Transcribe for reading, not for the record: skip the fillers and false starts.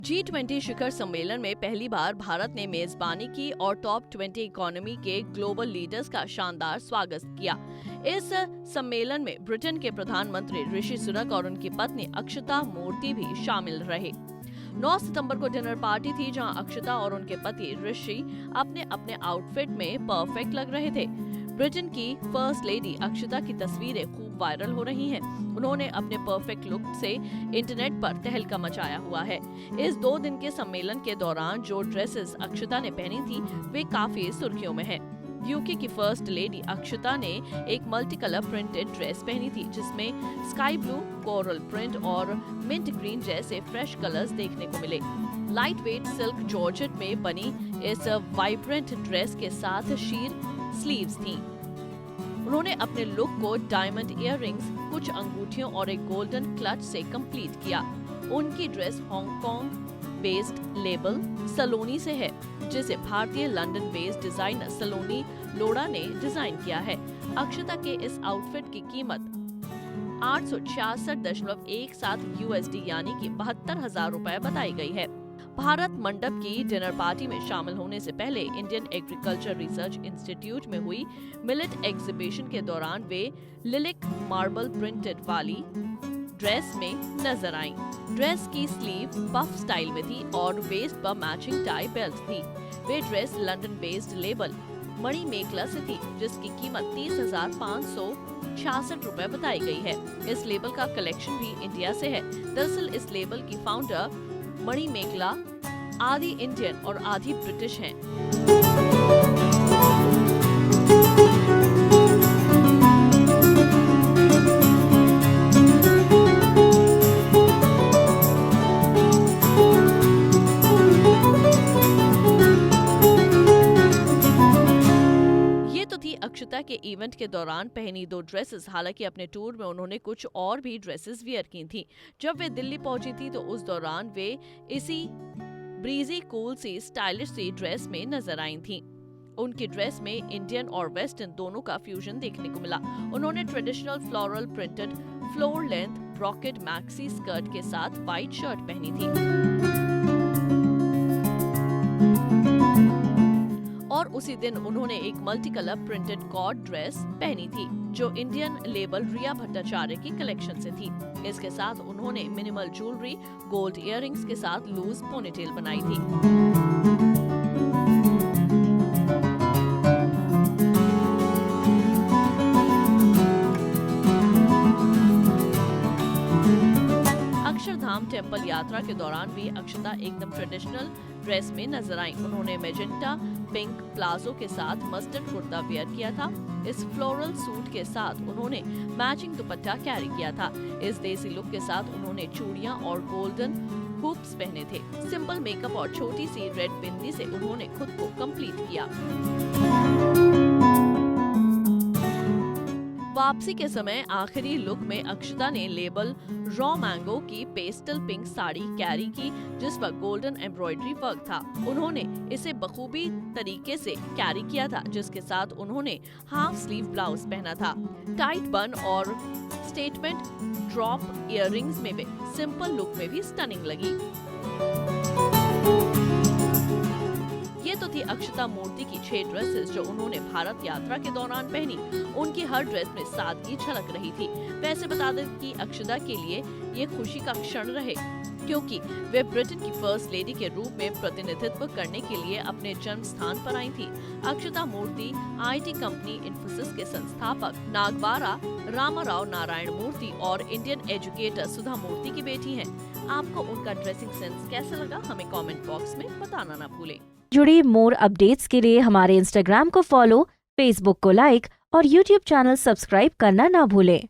G20 शिखर सम्मेलन में पहली बार भारत ने मेजबानी की और टॉप 20 इकोनॉमी के ग्लोबल लीडर्स का शानदार स्वागत किया। इस सम्मेलन में ब्रिटेन के प्रधानमंत्री ऋषि सुनक और उनकी पत्नी अक्षता मूर्ति भी शामिल रहे। 9 सितंबर को डिनर पार्टी थी जहां अक्षता और उनके पति ऋषि अपने अपने आउटफिट में परफेक्ट लग रहे थे। ब्रिटेन की फर्स्ट लेडी अक्षता की तस्वीरें खूब वायरल हो रही हैं। उन्होंने अपने परफेक्ट लुक से इंटरनेट पर तहलका मचाया हुआ है। इस 2 दिन के सम्मेलन के दौरान जो ड्रेसेस अक्षता ने पहनी थी वे काफी सुर्खियों में हैं। यूके की फर्स्ट लेडी अक्षता ने एक मल्टी कलर प्रिंटेड ड्रेस पहनी थी जिसमें स्काई ब्लू, कोरल प्रिंट और मिंट ग्रीन जैसे फ्रेश कलर्स देखने को मिले। लाइट वेट सिल्क जॉर्जेट में बनी इस वाइब्रेंट ड्रेस के साथ शीर स्लीव्स थी। उन्होंने अपने लुक को डायमंड इयररिंग्स, कुछ अंगूठियों और एक गोल्डन क्लच से कंप्लीट किया। उनकी ड्रेस हांगकांग बेस्ड लेबल सलोनी से है, जिसे भारतीय लंदन बेस्ड डिजाइनर सलोनी लोड़ा ने डिजाइन किया है। अक्षता के इस आउटफिट की कीमत 866.17 USD यानी कि 72,000 रुपए बताई गई है। भारत मंडप की डिनर पार्टी में शामिल होने से पहले इंडियन एग्रीकल्चर रिसर्च इंस्टीट्यूट में हुई मिलेट एग्जीबिशन के दौरान वे लिलिक मार्बल प्रिंटेड वाली ड्रेस में नजर आईं। ड्रेस की स्लीव पफ स्टाइल में थी और वेस्ट पर मैचिंग टाई बेल्ट थी। वे ड्रेस लंदन बेस्ड लेबल मणि मेखला से थी जिसकी कीमत 30,566 रुपए बताई गई है। इस लेबल का कलेक्शन भी इंडिया से है। दरअसल इस लेबल की फाउंडर मणि मेखला आधी इंडियन और आधी ब्रिटिश हैं। ये तो थी अक्षता के इवेंट के दौरान पहनी 2 ड्रेसेस। हालांकि अपने टूर में उन्होंने कुछ और भी ड्रेसेस वियर की थी। जब वे दिल्ली पहुंची थी तो उस दौरान वे इसी ब्रीजी कूल सी स्टाइलिश सी ड्रेस में नजर आई थीं। उनकी ड्रेस में इंडियन और वेस्टर्न दोनों का फ्यूजन देखने को मिला। उन्होंने traditional floral printed floor length brocade maxi skirt के साथ व्हाइट शर्ट पहनी थी और उसी दिन उन्होंने एक multi colour printed cord dress पहनी थी जो इंडियन लेबल रिया भट्टाचार्य की कलेक्शन से थी। इसके साथ उन्होंने मिनिमल ज्वेलरी, गोल्ड इयररिंग्स के साथ लूज पोनीटेल बनाई थी। अक्षरधाम टेम्पल यात्रा के भी भी अक्षता एकदम ट्रेडिशनल ड्रेस में नजर आई। उन्होंने मेजेंटा पिंक प्लाजो के साथ मस्टर्ड कुर्ता वेयर किया था। इस फ्लोरल सूट के साथ उन्होंने मैचिंग दुपट्टा कैरी किया था। इस देसी लुक के साथ उन्होंने चूड़ियां और गोल्डन हुप्स पहने थे। सिंपल मेकअप और छोटी सी रेड बिंदी से उन्होंने खुद को कंप्लीट किया। वापसी के समय आखिरी लुक में अक्षता ने लेबल रॉ मैंगो की पेस्टल पिंक साड़ी कैरी की जिस पर गोल्डन एम्ब्रॉयडरी वर्क था। उन्होंने इसे बखूबी तरीके से कैरी किया था जिसके साथ उन्होंने हाफ स्लीव ब्लाउज पहना था। टाइट बन और स्टेटमेंट ड्रॉप इयररिंग्स में वे सिंपल लुक में भी स्टनिंग लगी। ये तो थी अक्षता मूर्ति की 6 ड्रेसेस जो उन्होंने भारत यात्रा के दौरान पहनी। उनकी हर ड्रेस में सादगी झलक रही थी। वैसे बता दें कि अक्षता के लिए ये खुशी का क्षण रहे क्योंकि वे ब्रिटेन की फर्स्ट लेडी के रूप में प्रतिनिधित्व करने के लिए अपने जन्म स्थान पर आई थी। अक्षता मूर्ति IT कंपनी इन्फोसिस के संस्थापक नागवारा रामाराव नारायण मूर्ति और इंडियन एजुकेटर सुधा मूर्ति की बेटी हैं। आपको उनका ड्रेसिंग सेंस कैसा लगा हमें कमेंट बॉक्स में बताना ना भूलें। जुड़ी मोर अपडेट्स के लिए हमारे इंस्टाग्राम को फॉलो, फेसबुक को लाइक और यूट्यूब चैनल सब्सक्राइब करना ना भूलें।